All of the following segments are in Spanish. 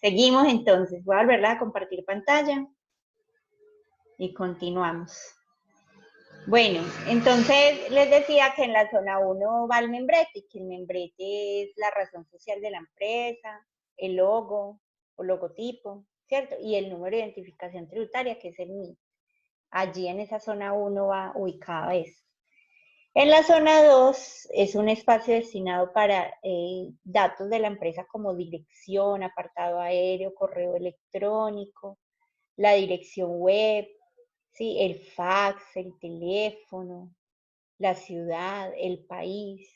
Seguimos entonces. Voy a volverla a compartir pantalla y continuamos. Bueno, entonces les decía que en la zona 1 va el membrete, que el membrete es la razón social de la empresa, el logo o logotipo, ¿cierto? Y el número de identificación tributaria, que es el NIT. Allí en esa zona 1 va ubicado eso. En la zona 2 es un espacio destinado para datos de la empresa como dirección, apartado aéreo, correo electrónico, la dirección web, ¿sí? El fax, el teléfono, la ciudad, el país.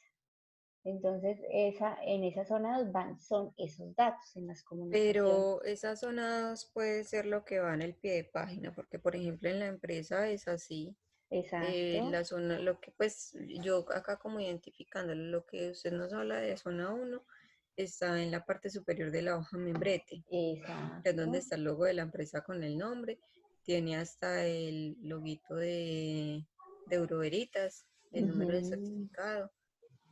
Entonces, en esa zona son esos datos en las comunicaciones. Pero esas zonas puede ser lo que va en el pie de página, porque por ejemplo en la empresa es así. Exacto, La zona, lo que pues yo acá como identificándolo, lo que usted nos habla de zona uno está en la parte superior de la hoja membrete, que es donde exacto. está el logo de la empresa con el nombre, tiene hasta el loguito de Euroveritas, el número de Ujú. certificado,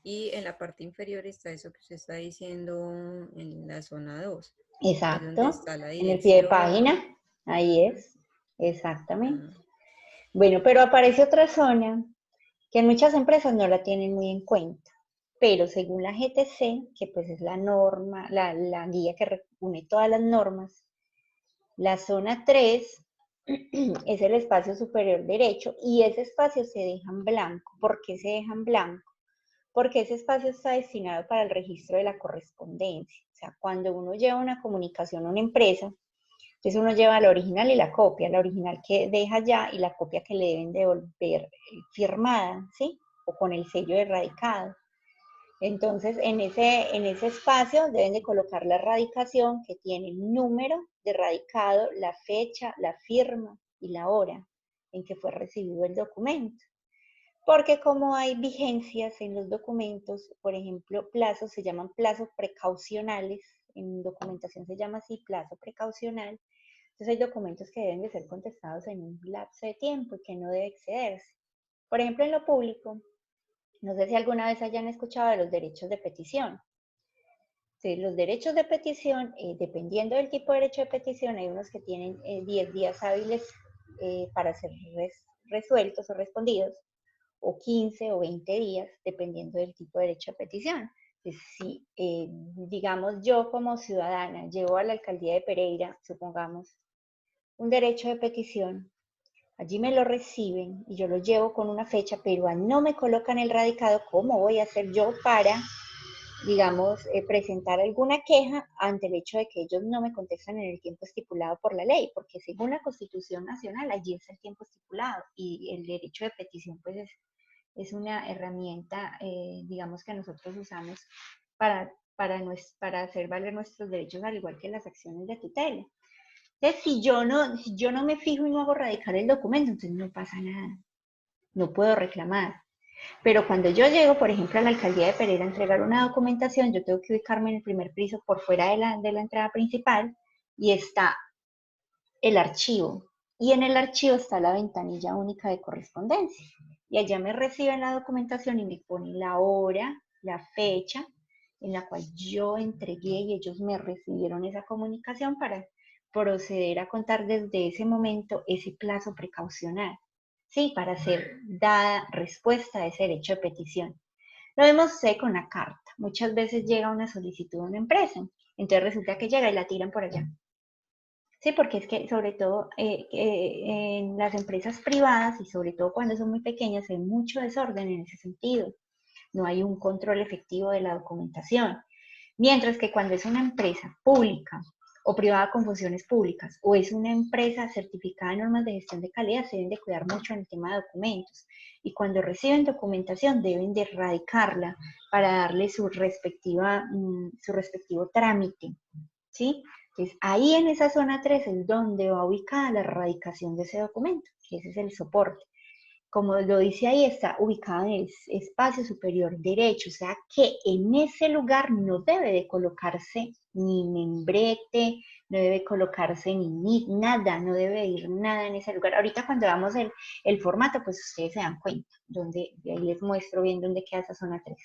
y en la parte inferior está eso que usted está diciendo en la zona 2 que es donde Exacto. está la En el pie de dirección. página, ahí es. Exactamente. Ah, Bueno, pero aparece otra zona que en muchas empresas no la tienen muy en cuenta. Pero según la GTC, que pues es la norma, la guía que reúne todas las normas, la zona 3 es el espacio superior derecho y ese espacio se deja en blanco. ¿Por qué se deja en blanco? Porque ese espacio está destinado para el registro de la correspondencia. O sea, cuando uno lleva una comunicación a una empresa, entonces uno lleva la original y la original que deja ya y la copia que le deben devolver firmada, ¿sí? O con el sello de radicado. Entonces, en ese espacio deben de colocar la radicación que tiene el número de radicado, la fecha, la firma y la hora en que fue recibido el documento. Porque como hay vigencias en los documentos, por ejemplo, plazos se llaman plazos precaucionales, en documentación se llama así, plazo precaucional. Entonces hay documentos que deben de ser contestados en un lapso de tiempo y que no debe excederse. Por ejemplo, en lo público, no sé si alguna vez hayan escuchado de los derechos de petición. Sí, los derechos de petición, dependiendo del tipo de derecho de petición, hay unos que tienen 10 días hábiles para ser resueltos o respondidos, o 15 o 20 días, dependiendo del tipo de derecho de petición. Entonces, si, digamos, yo como ciudadana llevo a la alcaldía de Pereira, supongamos, un derecho de petición, allí me lo reciben y yo lo llevo con una fecha, pero no me colocan el radicado, ¿cómo voy a hacer yo para, digamos, presentar alguna queja ante el hecho de que ellos no me contestan en el tiempo estipulado por la ley? Porque según la Constitución Nacional, allí es el tiempo estipulado y el derecho de petición, pues es una herramienta, digamos, que nosotros usamos para hacer valer nuestros derechos, al igual que las acciones de tutela. Entonces, si yo no me fijo y no hago radicar el documento, entonces no pasa nada, no puedo reclamar. Pero cuando yo llego, por ejemplo, a la alcaldía de Pereira a entregar una documentación, yo tengo que ubicarme en el primer piso por fuera de la entrada principal y está el archivo. Y en el archivo está la ventanilla única de correspondencia. Y allá me reciben la documentación y me ponen la hora, la fecha en la cual yo entregué y ellos me recibieron esa comunicación para proceder a contar desde ese momento ese plazo precaucional, sí, para ser dada respuesta a ese derecho de petición. Lo vemos con la carta. Muchas veces llega una solicitud a una empresa, entonces resulta que llega y la tiran por allá. Sí, porque es que sobre todo en las empresas privadas y sobre todo cuando son muy pequeñas hay mucho desorden en ese sentido. No hay un control efectivo de la documentación. Mientras que cuando es una empresa pública o privada con funciones públicas o es una empresa certificada en normas de gestión de calidad, se deben de cuidar mucho en el tema de documentos. Y cuando reciben documentación deben de erradicarla para darle su respectivo trámite, ¿sí? Entonces, ahí en esa zona 3 es donde va ubicada la erradicación de ese documento, que ese es el soporte. Como lo dice ahí, está ubicado en el espacio superior derecho, o sea que en ese lugar no debe de colocarse ni membrete, no debe colocarse ni nada, no debe ir nada en ese lugar. Ahorita cuando damos el formato, pues ustedes se dan cuenta, donde ahí les muestro bien dónde queda esa zona 3.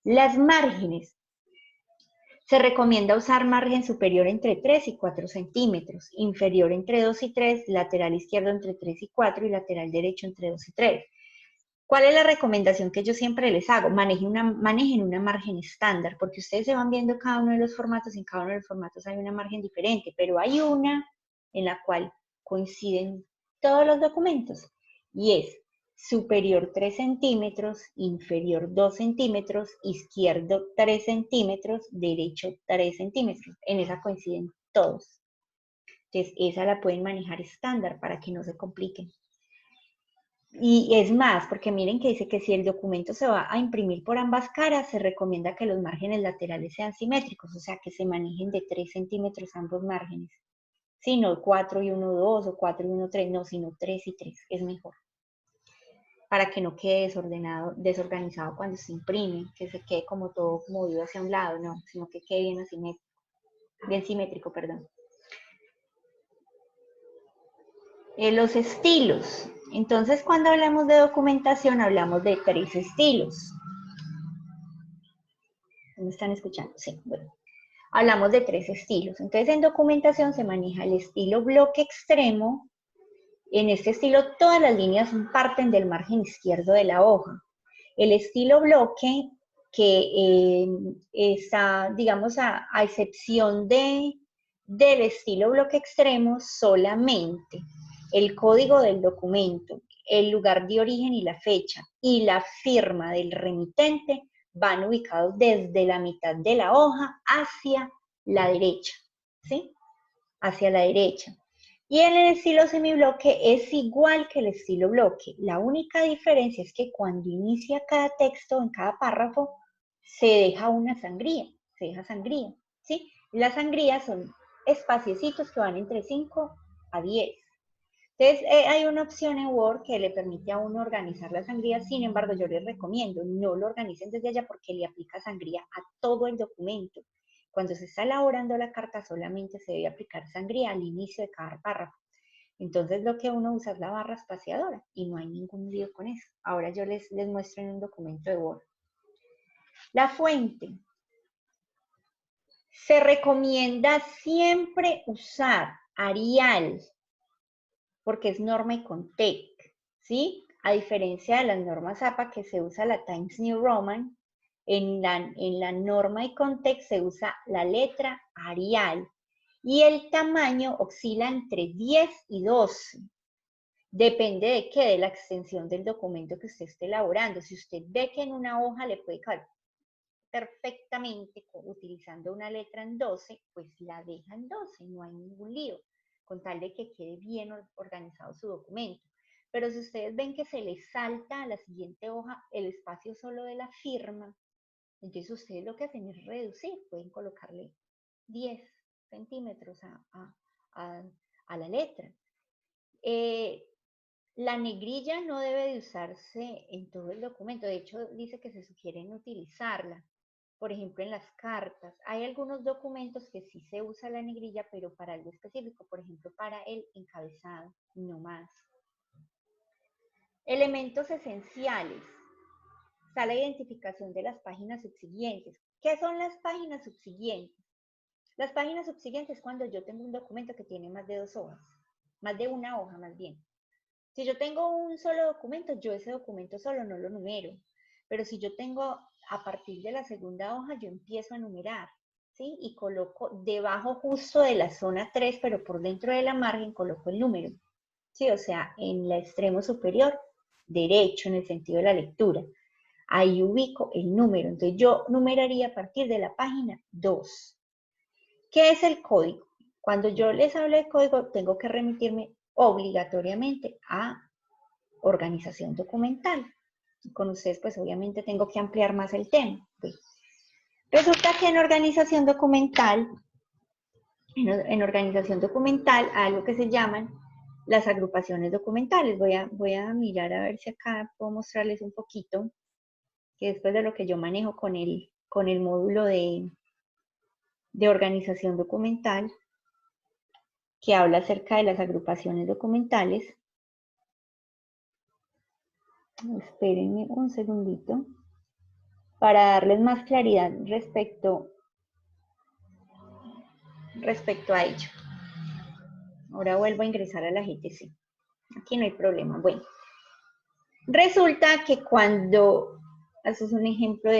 Las márgenes Se recomienda usar margen superior entre 3 y 4 centímetros, inferior entre 2 y 3, lateral izquierdo entre 3 y 4 y lateral derecho entre 2 y 3. ¿Cuál es la recomendación que yo siempre les hago? Manejen una margen estándar, porque ustedes se van viendo cada uno de los formatos y en cada uno de los formatos hay una margen diferente, pero hay una en la cual coinciden todos los documentos y es superior 3 centímetros, inferior 2 centímetros, izquierdo 3 centímetros, derecho 3 centímetros. En esa coinciden todos. Entonces, esa la pueden manejar estándar para que no se compliquen. Y es más, porque miren que dice que si el documento se va a imprimir por ambas caras, se recomienda que los márgenes laterales sean simétricos, o sea, que se manejen de 3 centímetros ambos márgenes. Si no 4 y 1, 2 o 4 y 1, 3, no, sino 3 y 3, es mejor. Para que no quede desorganizado cuando se imprime, que se quede como todo movido hacia un lado, no, sino que quede bien simétrico, perdón. Los estilos. Entonces, cuando hablamos de documentación, hablamos de 3 estilos. ¿Me están escuchando? Sí, bueno. Hablamos de 3 estilos. Entonces, en documentación se maneja el estilo bloque extremo. En este estilo, todas las líneas parten del margen izquierdo de la hoja. El estilo bloque, que está, digamos, a excepción del estilo bloque extremo, solamente el código del documento, el lugar de origen y la fecha, y la firma del remitente van ubicados desde la mitad de la hoja hacia la derecha, ¿sí? Hacia la derecha. Y en el estilo semibloque es igual que el estilo bloque. La única diferencia es que cuando inicia cada texto, en cada párrafo, se deja una sangría, se deja sangría, ¿sí? Las sangrías son espaciecitos que van entre 5 a 10. Entonces, hay una opción en Word que le permite a uno organizar la sangría, sin embargo, yo les recomiendo, no lo organicen desde allá porque le aplica sangría a todo el documento. Cuando se está elaborando la carta, solamente se debe aplicar sangría al inicio de cada párrafo. Entonces, lo que uno usa es la barra espaciadora y no hay ningún lío con eso. Ahora yo les muestro en un documento de Word. La fuente. Se recomienda siempre usar Arial, porque es norma y Contec, ¿sí? A diferencia de las normas APA que se usa la Times New Roman, en la norma y Contec se usa la letra Arial y el tamaño oscila entre 10 y 12. Depende de qué, de la extensión del documento que usted esté elaborando. Si usted ve que en una hoja le puede caber perfectamente utilizando una letra en 12, pues la deja en 12, no hay ningún lío, con tal de que quede bien organizado su documento. Pero si ustedes ven que se les salta a la siguiente hoja el espacio solo de la firma, entonces ustedes lo que hacen es reducir, pueden colocarle 10 centímetros a la letra. La negrilla no debe de usarse en todo el documento, de hecho dice que se sugiere no utilizarla. Por ejemplo, en las cartas. Hay algunos documentos que sí se usa la negrilla, pero para algo específico, por ejemplo, para el encabezado, no más. Elementos esenciales. Está la identificación de las páginas subsiguientes. ¿Qué son las páginas subsiguientes? Las páginas subsiguientes es cuando yo tengo un documento que tiene más de 2 hojas, más de una hoja más bien. Si yo tengo un solo documento, yo ese documento solo no lo numero. Pero si yo tengo a partir de la segunda hoja, yo empiezo a numerar, ¿sí? Y coloco debajo justo de la zona 3, pero por dentro de la margen, coloco el número, ¿sí? O sea, en el extremo superior derecho, en el sentido de la lectura. Ahí ubico el número. Entonces, yo numeraría a partir de la página 2. ¿Qué es el código? Cuando yo les hablo de código, tengo que remitirme obligatoriamente a organización documental. Con ustedes, pues obviamente tengo que ampliar más el tema. Pues, resulta que en organización documental, hay algo que se llaman las agrupaciones documentales. Voy a mirar a ver si acá puedo mostrarles un poquito, que después de lo que yo manejo con el módulo de organización documental, que habla acerca de las agrupaciones documentales. Espérenme un segundito para darles más claridad respecto respecto a ello. Ahora vuelvo a ingresar a la GTC. Aquí no hay problema. Bueno, resulta que cuando, eso es un ejemplo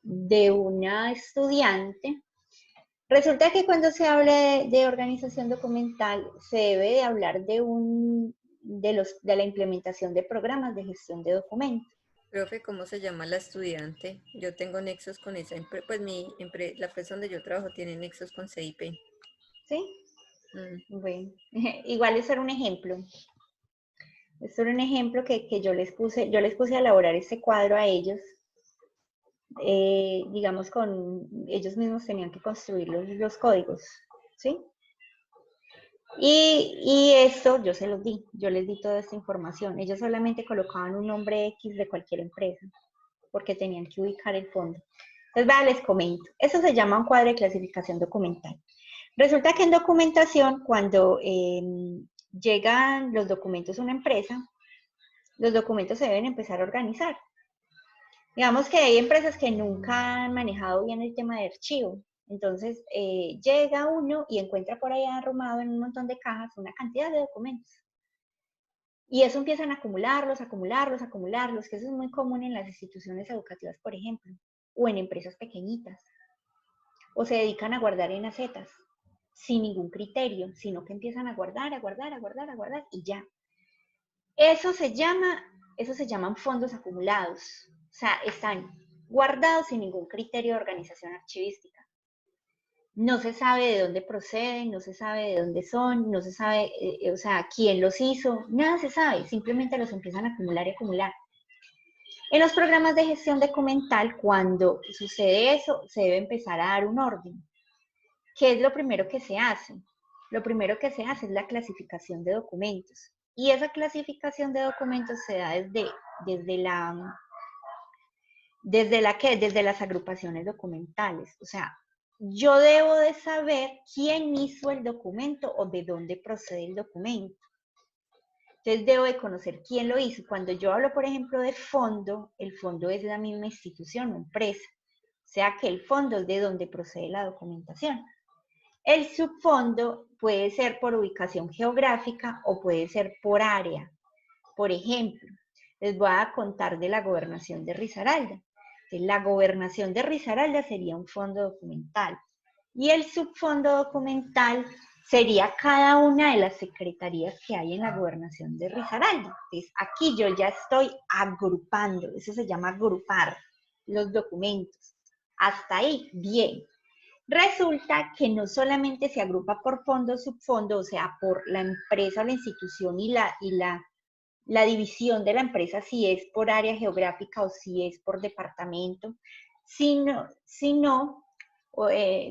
de una estudiante, resulta que cuando se habla de organización documental, se debe de hablar de la implementación de programas de gestión de documentos. Profe, ¿cómo se llama la estudiante? Yo tengo nexos con esa pues la empresa donde yo trabajo tiene nexos con CIP. ¿Sí? Bueno, igual eso era un ejemplo. Esto era un ejemplo que yo les puse a elaborar este cuadro a ellos. Digamos, ellos mismos tenían que construir los códigos, ¿sí? Y esto yo se los di, yo les di toda esta información. Ellos solamente colocaban un nombre X de cualquier empresa, porque tenían que ubicar el fondo. Entonces, vaya, les comento. Eso se llama un cuadro de clasificación documental. Resulta que en documentación, cuando llegan los documentos a una empresa, los documentos se deben empezar a organizar. Digamos que hay empresas que nunca han manejado bien el tema de archivo. Entonces, llega uno y encuentra por ahí arrumado en un montón de cajas una cantidad de documentos. Y eso empiezan a acumularlos, que eso es muy común en las instituciones educativas, por ejemplo, o en empresas pequeñitas. O se dedican a guardar en acetas, sin ningún criterio, sino que empiezan a guardar y ya. Eso se llaman fondos acumulados. O sea, están guardados sin ningún criterio de organización archivística. No se sabe de dónde proceden, no se sabe de dónde son, no se sabe, o sea, quién los hizo, nada se sabe, simplemente los empiezan a acumular y acumular. En los programas de gestión documental, cuando sucede eso, se debe empezar a dar un orden. ¿Qué es lo primero que se hace? Lo primero que se hace es la clasificación de documentos. Y esa clasificación de documentos se da desde las agrupaciones documentales. O sea, yo debo de saber quién hizo el documento o de dónde procede el documento. Entonces debo de conocer quién lo hizo. Cuando yo hablo, por ejemplo, de fondo, el fondo es la misma institución o empresa. O sea que el fondo es de donde procede la documentación. El subfondo puede ser por ubicación geográfica o puede ser por área. Por ejemplo, les voy a contar de la gobernación de Risaralda. La gobernación de Risaralda sería un fondo documental y el subfondo documental sería cada una de las secretarías que hay en la gobernación de Risaralda. Entonces, aquí yo ya estoy agrupando, eso se llama agrupar los documentos. Hasta ahí, bien. Resulta que no solamente se agrupa por fondo, subfondo, o sea, por la empresa, la institución y la división de la empresa, si es por área geográfica o si es por departamento, sino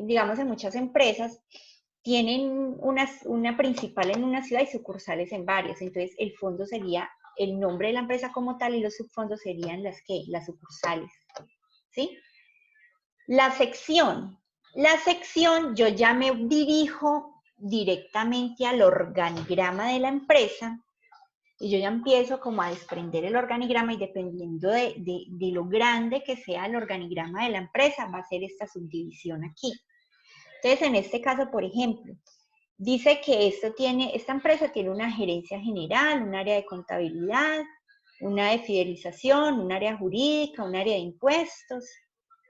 digamos, en muchas empresas tienen una principal en una ciudad y sucursales en varias. Entonces, el fondo sería el nombre de la empresa como tal y los subfondos serían las sucursales, ¿sí? La sección, yo ya me dirijo directamente al organigrama de la empresa y yo ya empiezo como a desprender el organigrama y dependiendo de lo grande que sea el organigrama de la empresa, va a ser esta subdivisión aquí. Entonces, en este caso, por ejemplo, dice que esta empresa tiene una gerencia general, un área de contabilidad, una de fidelización, un área jurídica, un área de impuestos,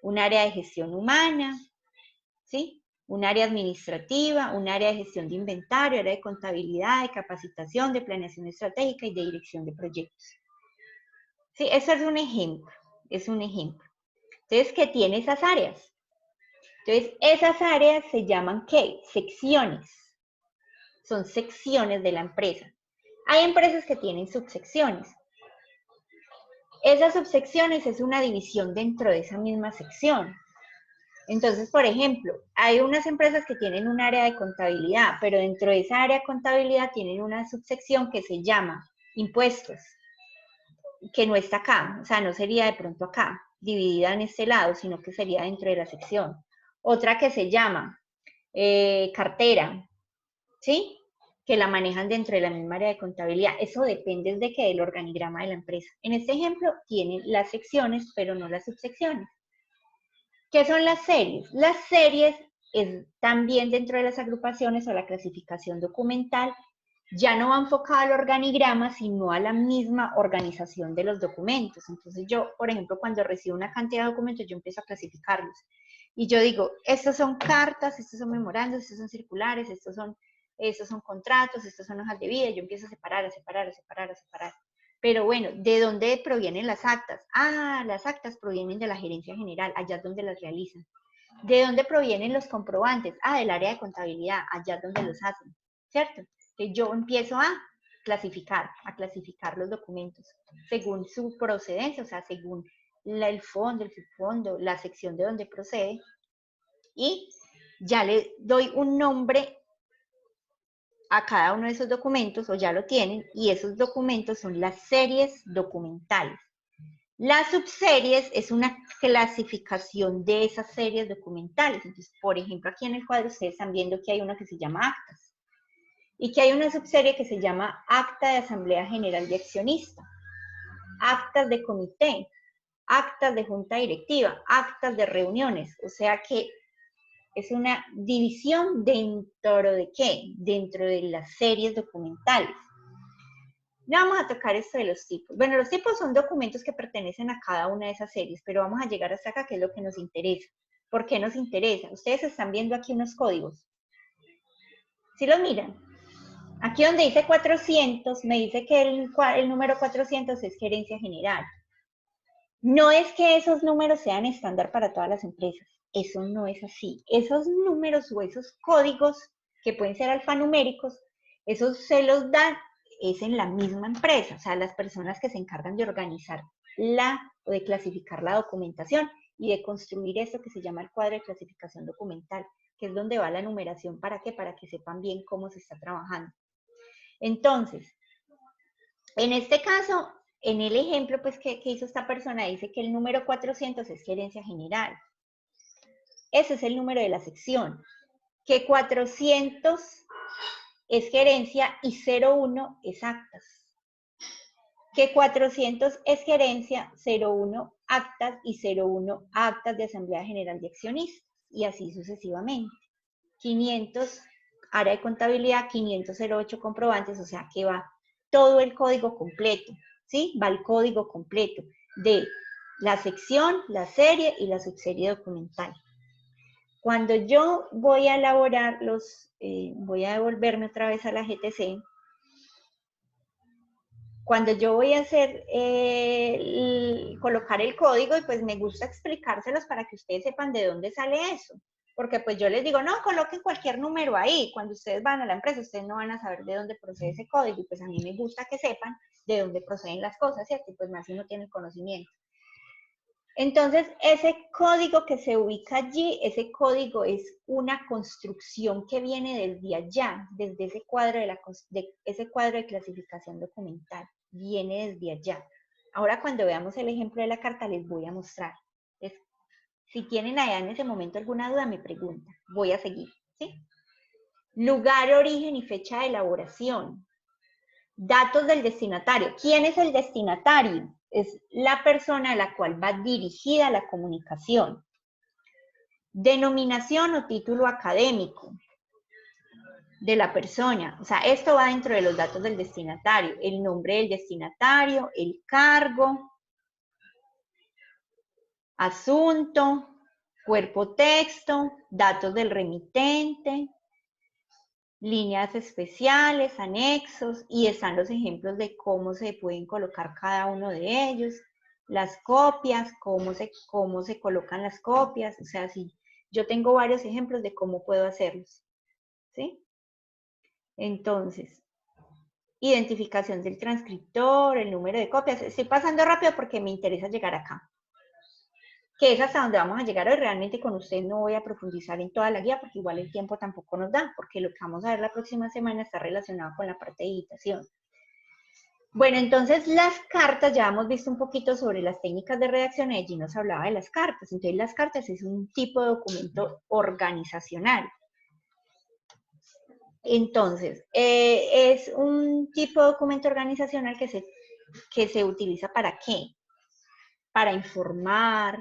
un área de gestión humana, ¿sí? Un área administrativa, un área de gestión de inventario, área de contabilidad, de capacitación, de planeación estratégica y de dirección de proyectos. Sí, eso es un ejemplo, Entonces, ¿qué tiene esas áreas? Entonces, esas áreas se llaman, ¿qué? Secciones. Son secciones de la empresa. Hay empresas que tienen subsecciones. Esas subsecciones es una división dentro de esa misma sección. Entonces, por ejemplo, hay unas empresas que tienen un área de contabilidad, pero dentro de esa área de contabilidad tienen una subsección que se llama impuestos, que no está acá, o sea, no sería de pronto acá, dividida en este lado, sino que sería dentro de la sección. Otra que se llama cartera, ¿sí? Que la manejan dentro de la misma área de contabilidad. Eso depende de que del organigrama de la empresa. En este ejemplo, tienen las secciones, pero no las subsecciones. ¿Qué son las series? Las series es también dentro de las agrupaciones o la clasificación documental, ya no va enfocado al organigrama, sino a la misma organización de los documentos. Entonces yo, por ejemplo, cuando recibo una cantidad de documentos, yo empiezo a clasificarlos. Y yo digo, estos son cartas, estos son memorandos, estos son circulares, estos son contratos, estos son hojas de vida, y yo empiezo a separar, a separar, a separar, a separar. Pero bueno, ¿de dónde provienen las actas? Ah, las actas provienen de la gerencia general, allá es donde las realizan. ¿De dónde provienen los comprobantes? Ah, del área de contabilidad, allá es donde los hacen, ¿cierto? Que yo empiezo a clasificar los documentos según su procedencia, o sea, según el fondo, el subfondo, la sección de donde procede, y ya le doy un nombre a cada uno de esos documentos, o ya lo tienen, y esos documentos son las series documentales. Las subseries es una clasificación de esas series documentales. Entonces, por ejemplo, aquí en el cuadro ustedes están viendo que hay una que se llama actas y que hay una subserie que se llama acta de Asamblea General de Accionista, actas de comité, actas de junta directiva, actas de reuniones. O sea que es una división dentro de ¿qué? Dentro de las series documentales. Ya vamos a tocar esto de los tipos. Bueno, los tipos son documentos que pertenecen a cada una de esas series, pero vamos a llegar hasta acá, que es lo que nos interesa. ¿Por qué nos interesa? Ustedes están viendo aquí unos códigos. ¿Sí los miran? Aquí donde dice 400, me dice que el número 400 es gerencia general. No es que esos números sean estándar para todas las empresas. Eso no es así. Esos números o esos códigos, que pueden ser alfanuméricos, esos se los dan es en la misma empresa, o sea, las personas que se encargan de organizar o de clasificar la documentación y de construir esto que se llama el cuadro de clasificación documental, que es donde va la numeración. ¿Para qué? Para que sepan bien cómo se está trabajando. Entonces, en este caso, en el ejemplo pues, que hizo esta persona, dice que el número 400 es gerencia general. Ese es el número de la sección. Que 400 es gerencia y 01 es actas. Que 400 es gerencia, 01 actas y 01 actas de Asamblea General de Accionistas. Y así sucesivamente. 500 área de contabilidad, 508 comprobantes, o sea que va todo el código completo, ¿sí? Va el código completo de la sección, la serie y la subserie documental. Cuando yo voy a elaborar voy a devolverme otra vez a la GTC, cuando yo voy a hacer, colocar el código, y pues me gusta explicárselos para que ustedes sepan de dónde sale eso. Porque pues yo les digo, no, coloquen cualquier número ahí. Cuando ustedes van a la empresa, ustedes no van a saber de dónde procede ese código. Y pues a mí me gusta que sepan de dónde proceden las cosas, ¿cierto? Y pues más si uno tiene el conocimiento. Entonces, ese código que se ubica allí, ese código es una construcción que viene desde allá, desde ese cuadro de clasificación documental. Viene desde allá. Ahora, cuando veamos el ejemplo de la carta, les voy a mostrar. Si tienen allá en ese momento alguna duda, me preguntan. Voy a seguir, ¿sí? Lugar, origen y fecha de elaboración. Datos del destinatario. ¿Quién es el destinatario? Es la persona a la cual va dirigida la comunicación. Denominación o título académico de la persona. O sea, esto va dentro de los datos del destinatario. El nombre del destinatario, el cargo, asunto, cuerpo texto, datos del remitente, líneas especiales, anexos, y están los ejemplos de cómo se pueden colocar cada uno de ellos, las copias, cómo se colocan las copias, o sea, si yo tengo varios ejemplos de cómo puedo hacerlos, ¿sí? Entonces, identificación del transcriptor, el número de copias, estoy pasando rápido porque me interesa llegar acá, que es hasta donde vamos a llegar hoy. Realmente con ustedes no voy a profundizar en toda la guía porque igual el tiempo tampoco nos da, porque lo que vamos a ver la próxima semana está relacionado con la parte de editación. Bueno, entonces las cartas, ya hemos visto un poquito sobre las técnicas de redacción, y allí nos hablaba de las cartas. Entonces las cartas es un tipo de documento organizacional. Entonces, es un tipo de documento organizacional que se utiliza ¿para qué? Para informar,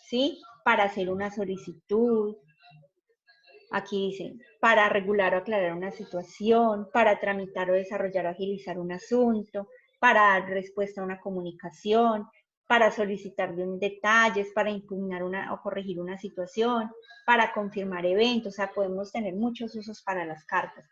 ¿sí? Para hacer una solicitud, Aquí dice, para regular o aclarar una situación, para tramitar o desarrollar o agilizar un asunto, para dar respuesta a una comunicación, para solicitar detalles, para impugnar o corregir una situación, para confirmar eventos, o sea, podemos tener muchos usos para las cartas.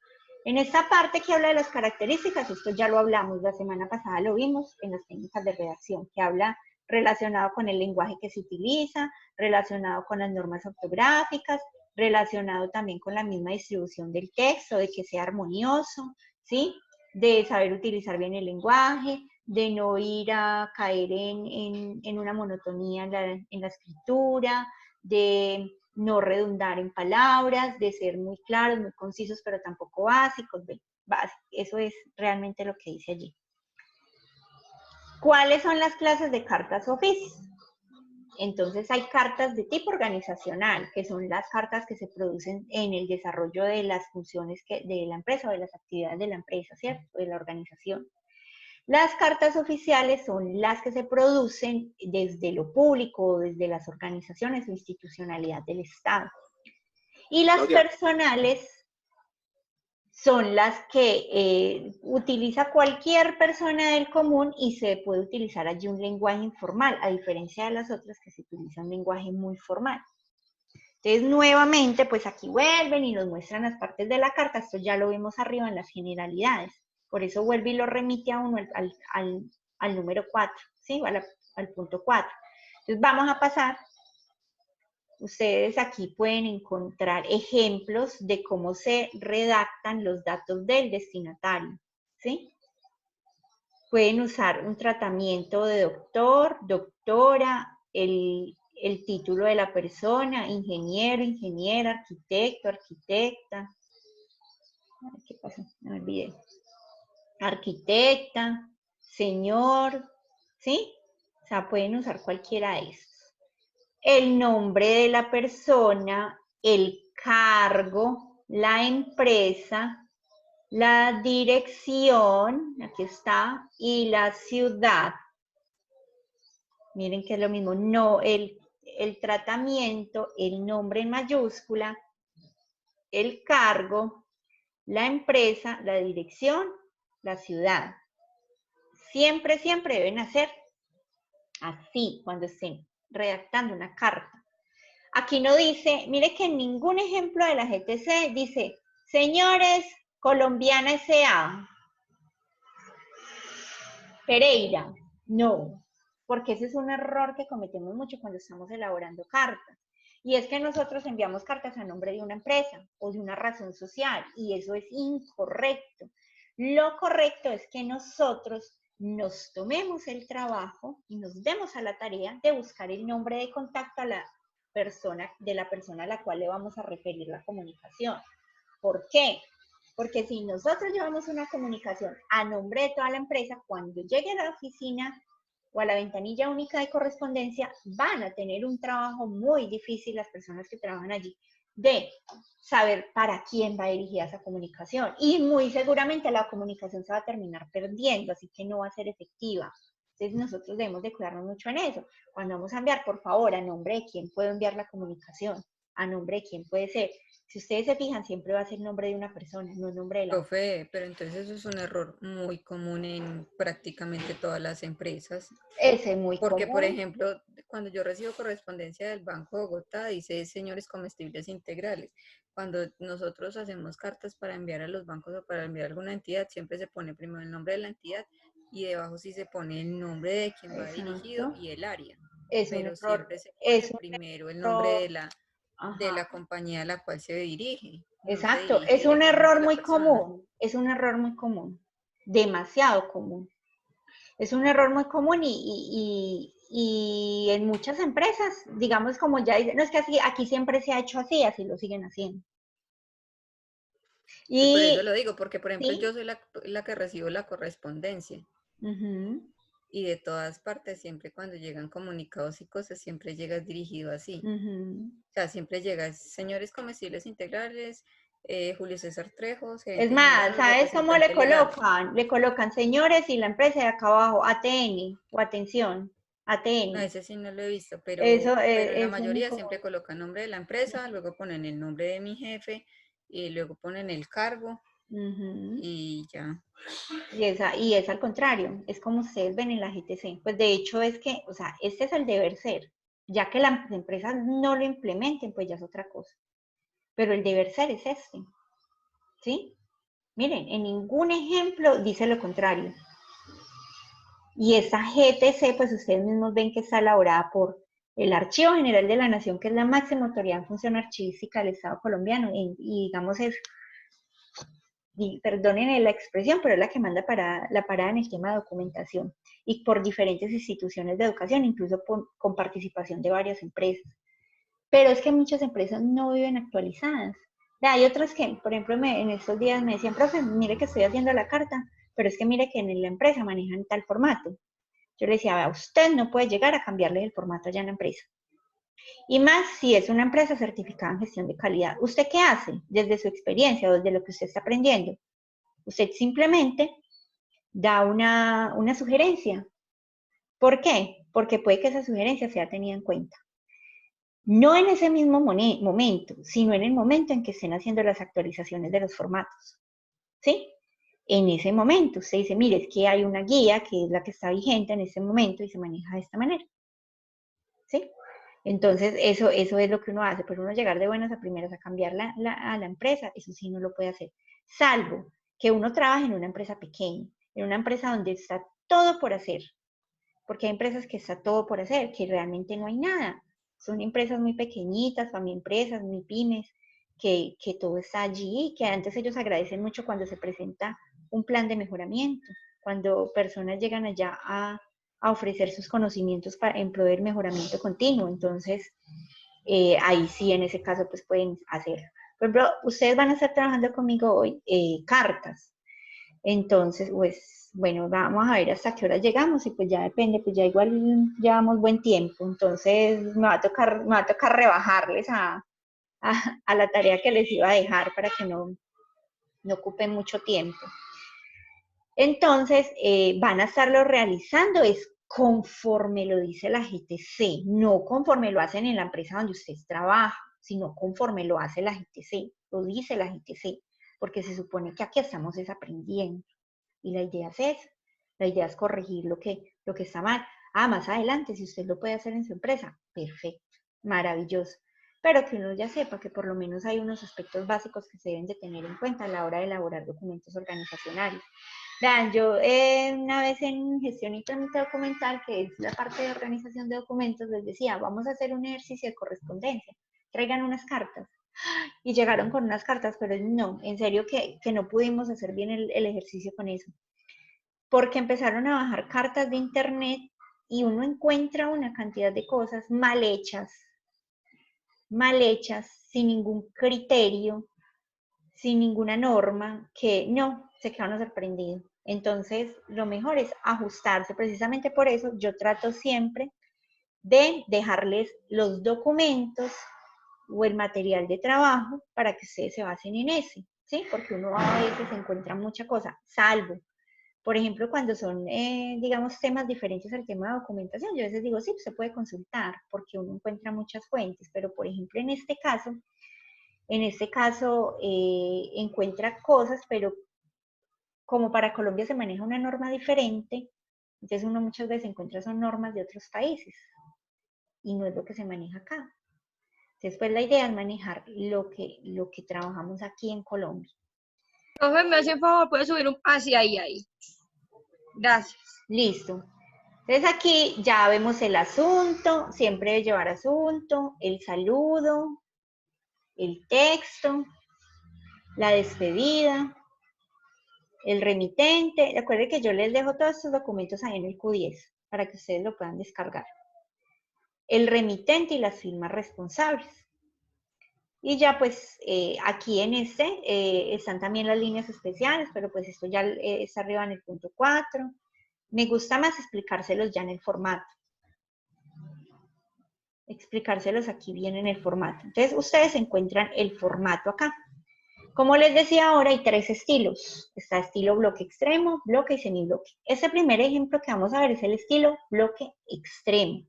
En esta parte que habla de las características, esto ya lo hablamos, la semana pasada lo vimos en las técnicas de redacción, que habla relacionado con el lenguaje que se utiliza, relacionado con las normas ortográficas, relacionado también con la misma distribución del texto, de que sea armonioso, ¿sí? De saber utilizar bien el lenguaje, de no ir a caer en una monotonía en la escritura, de no redundar en palabras, de ser muy claros, muy concisos, pero tampoco básicos. Eso es realmente lo que dice allí. ¿Cuáles son las clases de cartas oficios? Entonces hay cartas de tipo organizacional, que son las cartas que se producen en el desarrollo de las funciones de la empresa o de las actividades de la empresa, ¿cierto? De la organización. Las cartas oficiales son las que se producen desde lo público o desde las organizaciones o institucionalidad del Estado. Y las personales son las que utiliza cualquier persona del común y se puede utilizar allí un lenguaje informal, a diferencia de las otras que se utiliza un lenguaje muy formal. Entonces, nuevamente, pues aquí vuelven y nos muestran las partes de la carta. Esto ya lo vimos arriba en las generalidades. Por eso vuelve y lo remite a uno al número 4, ¿sí? Al punto 4. Entonces, vamos a pasar. Ustedes aquí pueden encontrar ejemplos de cómo se redactan los datos del destinatario, ¿sí? Pueden usar un tratamiento de doctor, doctora, el título de la persona, ingeniero, ingeniera, arquitecto, arquitecta. ¿Qué pasa? Me olvidé. Arquitecta, señor, ¿sí? O sea, pueden usar cualquiera de estos. El nombre de la persona, el cargo, la empresa, la dirección, aquí está, y la ciudad. Miren que es lo mismo, no el tratamiento, el nombre en mayúscula, el cargo, la empresa, la dirección, la ciudad. Siempre, siempre deben hacer así cuando estén redactando una carta. Aquí no dice, mire que en ningún ejemplo de la GTC dice, señores, Colombiana S.A. Pereira. No, porque ese es un error que cometemos mucho cuando estamos elaborando cartas. Y es que nosotros enviamos cartas a nombre de una empresa o de una razón social, y eso es incorrecto. Lo correcto es que nosotros nos tomemos el trabajo y nos demos a la tarea de buscar el nombre de contacto a la persona a la cual le vamos a referir la comunicación. ¿Por qué? Porque si nosotros llevamos una comunicación a nombre de toda la empresa, cuando llegue a la oficina o a la ventanilla única de correspondencia, van a tener un trabajo muy difícil las personas que trabajan allí de saber para quién va dirigida esa comunicación. Y muy seguramente la comunicación se va a terminar perdiendo, así que no va a ser efectiva. Entonces nosotros debemos de cuidarnos mucho en eso. Cuando vamos a enviar, por favor, a nombre de quién puedo enviar la comunicación, a nombre de quién puede ser. Si ustedes se fijan, siempre va a ser el nombre de una persona, no el nombre de la... Profe, pero entonces eso es un error muy común en prácticamente todas las empresas. Ese es muy Porque, por común. ejemplo, cuando yo recibo correspondencia del Banco de Bogotá, dice señores comestibles integrales. Cuando nosotros hacemos cartas para enviar a los bancos o para enviar a alguna entidad, siempre se pone primero el nombre de la entidad y debajo sí se pone el nombre de quien va dirigido Exacto. y el área. Es un Pero error. siempre se Es pone un primero el nombre error. de Ajá. la compañía a la cual se dirige. No se Exacto. dirige Es un directamente error a la muy persona. común. Es un error muy común. Demasiado común. Es un error muy común y en muchas empresas, digamos como ya dicen, no es que así, aquí siempre se ha hecho así, así lo siguen haciendo. Pues por eso Y lo digo, porque por ejemplo sí, yo soy la que recibo la correspondencia uh-huh, y de todas partes, siempre cuando llegan comunicados y cosas, siempre llegas dirigido así. uh-huh. O sea, siempre llegas, señores comestibles integrales, Julio César Trejos, Es gerente más, general o ¿sabes cómo le representante legal. colocan? Le colocan señores y la empresa de acá abajo, ATN o atención. No, ATN. ese sí no lo he visto, Eso pero la es mayoría único. siempre colocan nombre de la empresa, luego ponen el nombre de mi jefe y luego ponen el cargo Ujú. y ya. Y es al contrario, es como ustedes ven en la GTC. Pues de hecho es que, o sea, este es el deber ser. Ya que las empresas no lo implementen, pues ya es otra cosa. Pero el deber ser es este, ¿sí? Miren, en ningún ejemplo dice lo contrario. Y esa GTC, pues ustedes mismos ven que está elaborada por el Archivo General de la Nación, que es la máxima autoridad en función archivística del Estado colombiano, y digamos es, y perdonen la expresión, pero es la que manda para, la parada en el tema de documentación, y por diferentes instituciones de educación, incluso con participación de varias empresas. Pero es que muchas empresas no viven actualizadas. Hay otras que, por ejemplo, en estos días me decían, profe, mire que estoy haciendo la carta, pero es que mire que en la empresa manejan tal formato. Yo le decía, usted no puede llegar a cambiarle el formato allá en la empresa. Y más si es una empresa certificada en gestión de calidad. ¿Usted qué hace desde su experiencia o desde lo que usted está aprendiendo? Usted simplemente da una sugerencia. ¿Por qué? Porque puede que esa sugerencia sea tenida en cuenta. No en ese mismo momento, sino en el momento en que estén haciendo las actualizaciones de los formatos. ¿Sí? En ese momento usted dice, mire, es que hay una guía que es la que está vigente en ese momento y se maneja de esta manera. ¿Sí? Entonces, eso es lo que uno hace, pero uno llegar de buenas a primeras a cambiar a la empresa, eso sí no lo puede hacer, salvo que uno trabaje en una empresa pequeña, en una empresa donde está todo por hacer, porque hay empresas que está todo por hacer, que realmente no hay nada, son empresas muy pequeñitas, familias empresas, muy pymes, que todo está allí, que antes ellos agradecen mucho cuando se presenta un plan de mejoramiento, cuando personas llegan allá a ofrecer sus conocimientos en pro del mejoramiento continuo. Entonces, ahí sí, en ese caso, pues pueden hacerlo. Por ejemplo, ustedes van a estar trabajando conmigo hoy cartas. Entonces, pues, bueno, vamos a ver hasta qué hora llegamos y pues ya depende, pues ya igual llevamos buen tiempo. Entonces, me va a tocar rebajarles a la tarea que les iba a dejar para que no ocupen mucho tiempo. Entonces, van a estarlo realizando es conforme lo dice la GTC, no conforme lo hacen en la empresa donde usted trabaja, sino conforme lo hace la GTC, lo dice la GTC, porque se supone que aquí estamos aprendiendo. Y la idea es esa, la idea es corregir lo que está mal. Más adelante, si usted lo puede hacer en su empresa, perfecto, maravilloso. Pero que uno ya sepa que por lo menos hay unos aspectos básicos que se deben de tener en cuenta a la hora de elaborar documentos organizacionales. Vean, yo una vez en gestión y trámite documental, que es la parte de organización de documentos, les decía, vamos a hacer un ejercicio de correspondencia, traigan unas cartas. Y llegaron con unas cartas, pero no, en serio que no pudimos hacer bien el ejercicio con eso. Porque empezaron a bajar cartas de internet y uno encuentra una cantidad de cosas mal hechas, sin ningún criterio, sin ninguna norma, que no, se quedaron sorprendidos. Entonces, lo mejor es ajustarse. Precisamente por eso yo trato siempre de dejarles los documentos o el material de trabajo para que ustedes se basen en ese, ¿sí? Porque uno a veces encuentra mucha cosa, salvo, por ejemplo, cuando son, digamos, temas diferentes al tema de documentación, yo a veces digo, sí, pues se puede consultar porque uno encuentra muchas fuentes, pero por ejemplo, en este caso encuentra cosas, pero como para Colombia se maneja una norma diferente, entonces uno muchas veces encuentra son normas de otros países y no es lo que se maneja acá. Entonces, pues la idea es manejar lo que trabajamos aquí en Colombia. Profe, me hace un favor, puede subir un... Ah, sí, ahí. Gracias. Listo. Entonces aquí ya vemos el asunto, siempre debe llevar asunto, el saludo, el texto, la despedida, el remitente. Recuerden que yo les dejo todos estos documentos ahí en el Q10 para que ustedes lo puedan descargar. El remitente y las firmas responsables. Y ya pues aquí en están también las líneas especiales, pero pues esto ya está arriba en el punto 4. Me gusta más explicárselos ya en el formato. Explicárselos aquí bien en el formato. Entonces ustedes encuentran el formato acá. Como les decía ahora, hay 3 estilos. Está estilo bloque extremo, bloque y semibloque. Este primer ejemplo que vamos a ver es el estilo bloque extremo.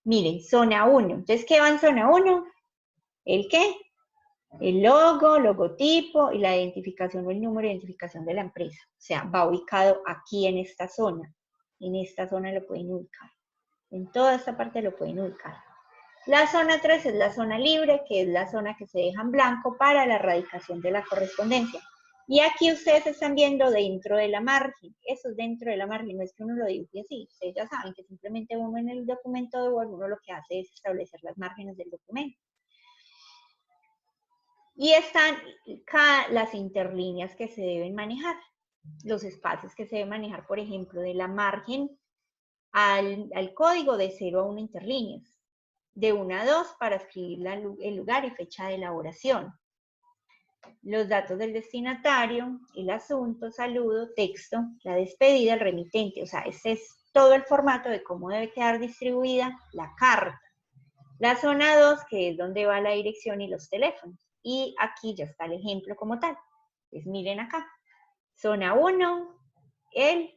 Miren, zona 1. Entonces, ¿qué va en zona 1? ¿El qué? El logo, logotipo y la identificación o el número de identificación de la empresa. O sea, va ubicado aquí en esta zona. En esta zona lo pueden ubicar. En toda esta parte lo pueden ubicar. La zona 3 es la zona libre, que es la zona que se deja en blanco para la erradicación de la correspondencia. Y aquí ustedes están viendo dentro de la margen. Eso es dentro de la margen, no es que uno lo dibuje así. Ustedes ya saben que simplemente uno en el documento de Word, uno lo que hace es establecer las márgenes del documento. Y están las interlíneas que se deben manejar. Los espacios que se deben manejar, por ejemplo, de la margen al código de 0 a 1 interlíneas. De 1 a 2 para escribir el lugar y fecha de elaboración. Los datos del destinatario, el asunto, saludo, texto, la despedida, el remitente. O sea, ese es todo el formato de cómo debe quedar distribuida la carta. La zona 2, que es donde va la dirección y los teléfonos. Y aquí ya está el ejemplo como tal. Pues miren acá. Zona 1, el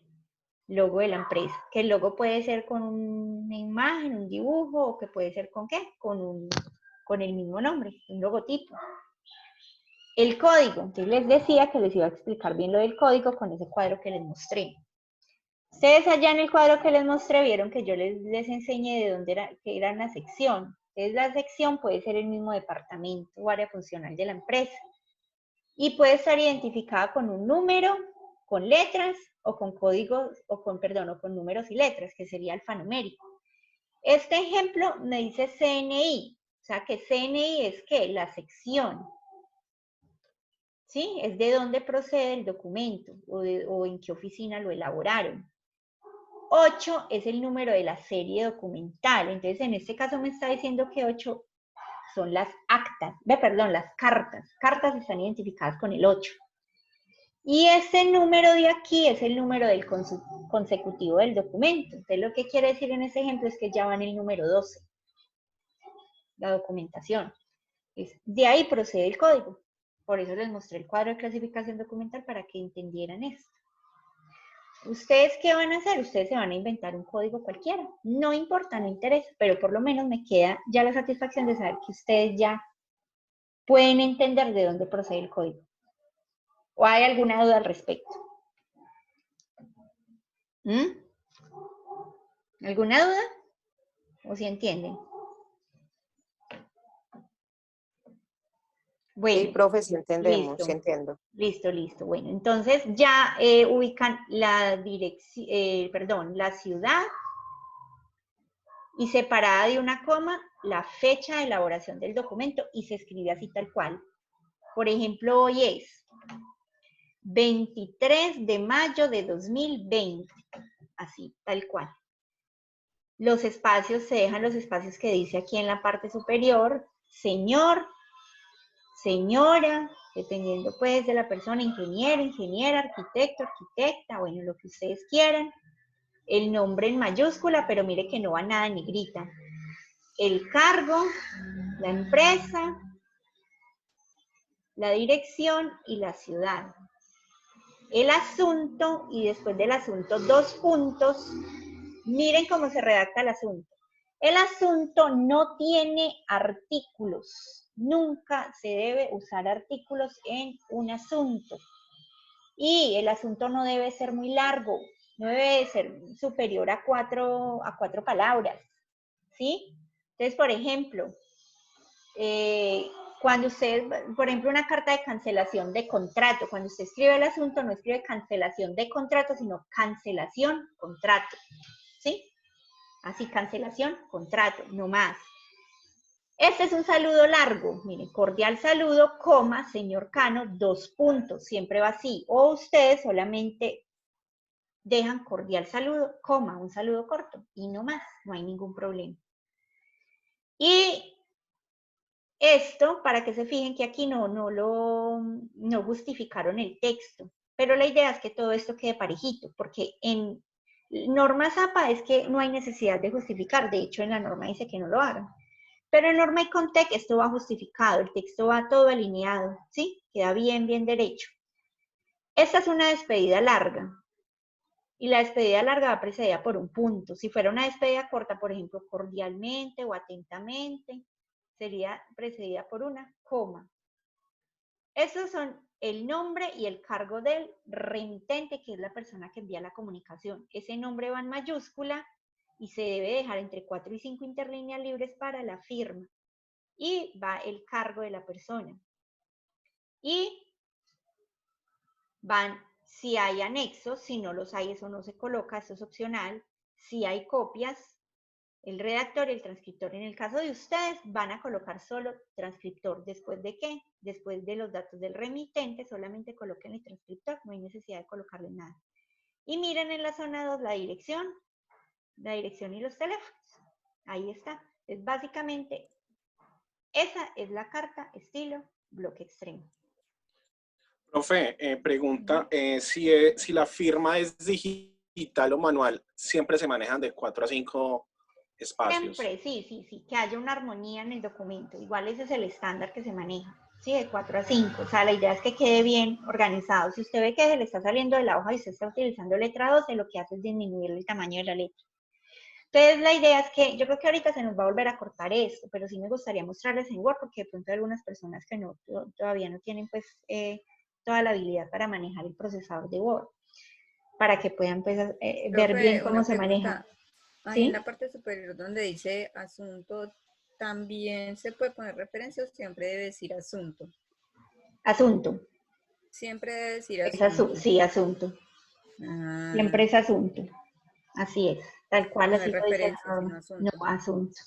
logo de la empresa, que el logo puede ser con una imagen, un dibujo, o que puede ser con ¿qué? Con el mismo nombre, un logotipo. El código, entonces les decía que les iba a explicar bien lo del código con ese cuadro que les mostré. Ustedes allá en el cuadro que les mostré vieron que yo les enseñé de dónde era, que era una sección. Entonces la sección puede ser el mismo departamento o área funcional de la empresa. Y puede estar identificada con un número, con letras, o con códigos, o con números y letras, que sería alfanumérico. Este ejemplo me dice CNI, o sea que CNI es ¿qué? La sección, ¿sí? Es de dónde procede el documento, o en qué oficina lo elaboraron. 8 es el número de la serie documental, entonces en este caso me está diciendo que 8 son las actas, las cartas. Cartas están identificadas con el 8. Y ese número de aquí es el número del consecutivo del documento. Entonces, lo que quiere decir en este ejemplo es que ya va en el número 12, la documentación. De ahí procede el código. Por eso les mostré el cuadro de clasificación documental para que entendieran esto. ¿Ustedes qué van a hacer? Ustedes se van a inventar un código cualquiera. No importa, no interesa, pero por lo menos me queda ya la satisfacción de saber que ustedes ya pueden entender de dónde procede el código. ¿O hay alguna duda al respecto? ¿Alguna duda? ¿O si entienden? Bueno, Sí, profe, sí entendemos, listo. sí entiendo. Listo. Bueno, entonces ya ubican la dirección, la ciudad y separada de una coma la fecha de elaboración del documento y se escribe así tal cual. Por ejemplo, hoy es 23 de mayo de 2020, así tal cual. Los espacios, se dejan los espacios que dice aquí en la parte superior, señor, señora, dependiendo pues de la persona, ingeniero, ingeniera, arquitecto, arquitecta, bueno, lo que ustedes quieran. El nombre en mayúscula, pero mire que no va nada en negrita. El cargo, la empresa, la dirección y la ciudad. El asunto, y después del asunto 2 puntos. Miren cómo se redacta el asunto. El asunto no tiene artículos. Nunca se debe usar artículos en un asunto. Y el asunto no debe ser muy largo. No debe ser superior a cuatro palabras. ¿Sí? Entonces, por ejemplo, cuando usted, por ejemplo, una carta de cancelación de contrato, cuando usted escribe el asunto, no escribe cancelación de contrato, sino cancelación, contrato. ¿Sí? Así, cancelación, contrato, no más. Este es un saludo largo, miren, cordial saludo, coma, señor Cano, 2 puntos, siempre va así. O ustedes solamente dejan cordial saludo, coma, un saludo corto, y no más, no hay ningún problema. Y esto, para que se fijen que aquí no justificaron el texto, pero la idea es que todo esto quede parejito, porque en norma ZAPA es que no hay necesidad de justificar, de hecho en la norma dice que no lo hagan. Pero en Norma y Contec esto va justificado, el texto va todo alineado, ¿sí? Queda bien, bien derecho. Esta es una despedida larga. Y la despedida larga va precedida por un punto. Si fuera una despedida corta, por ejemplo, cordialmente o atentamente, sería precedida por una coma. Esos son el nombre y el cargo del remitente, que es la persona que envía la comunicación. Ese nombre va en mayúscula y se debe dejar entre 4 y 5 interlíneas libres para la firma. Y va el cargo de la persona. Y van, si hay anexos, si no los hay, eso no se coloca, eso es opcional. Si hay copias, el redactor y el transcriptor. En el caso de ustedes, van a colocar solo transcriptor. ¿Después de qué? Después de los datos del remitente, solamente coloquen el transcriptor, no hay necesidad de colocarle nada. Y miren en la zona 2 la dirección y los teléfonos. Ahí está. Es básicamente, esa es la carta estilo bloque extremo. Profe, pregunta, si la firma es digital o manual, ¿siempre se manejan de 4 a 5 espacios? Siempre, sí, que haya una armonía en el documento. Igual ese es el estándar que se maneja, ¿sí? De 4 a 5. O sea, la idea es que quede bien organizado. Si usted ve que se le está saliendo de la hoja y usted está utilizando letra 12, lo que hace es disminuir el tamaño de la letra. Entonces, la idea es que, yo creo que ahorita se nos va a volver a cortar esto, pero sí me gustaría mostrarles en Word, porque de pronto hay algunas personas que todavía no tienen, pues, toda la habilidad para manejar el procesador de Word, para que puedan, pues, ver bien cómo se maneja. Ahí en ¿Sí? la parte superior donde dice asunto, ¿también se puede poner referencia o siempre debe decir asunto? Asunto. Siempre debe decir Es asunto. sí, asunto. Ah, Siempre es asunto. Así es. Tal cual, no así es lo dice la referencia, sino norma. No, asunto. asunto.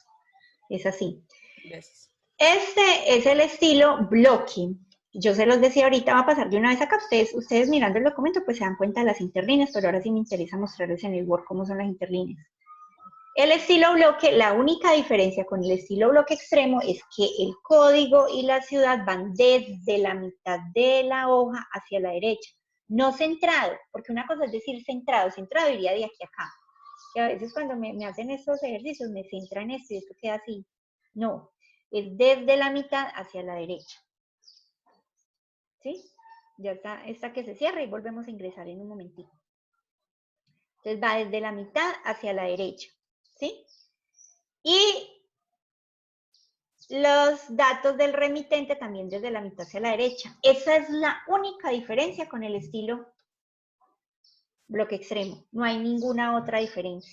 Es así. Gracias. Este es el estilo bloque. Yo se los decía ahorita, va a pasar de una vez acá. Ustedes mirando el documento, pues se dan cuenta de las interlíneas, pero ahora sí me interesa mostrarles en el Word cómo son las interlíneas. El estilo bloque, la única diferencia con el estilo bloque extremo es que el código y la ciudad van desde la mitad de la hoja hacia la derecha, no centrado, porque una cosa es decir centrado iría de aquí a acá. Y a veces cuando me hacen estos ejercicios me centran esto y esto queda así. No, es desde la mitad hacia la derecha. ¿Sí? Ya está esta que se cierra y volvemos a ingresar en un momentito. Entonces va desde la mitad hacia la derecha. ¿Sí? Y los datos del remitente también desde la mitad hacia la derecha. Esa es la única diferencia con el estilo bloque extremo. No hay ninguna otra diferencia.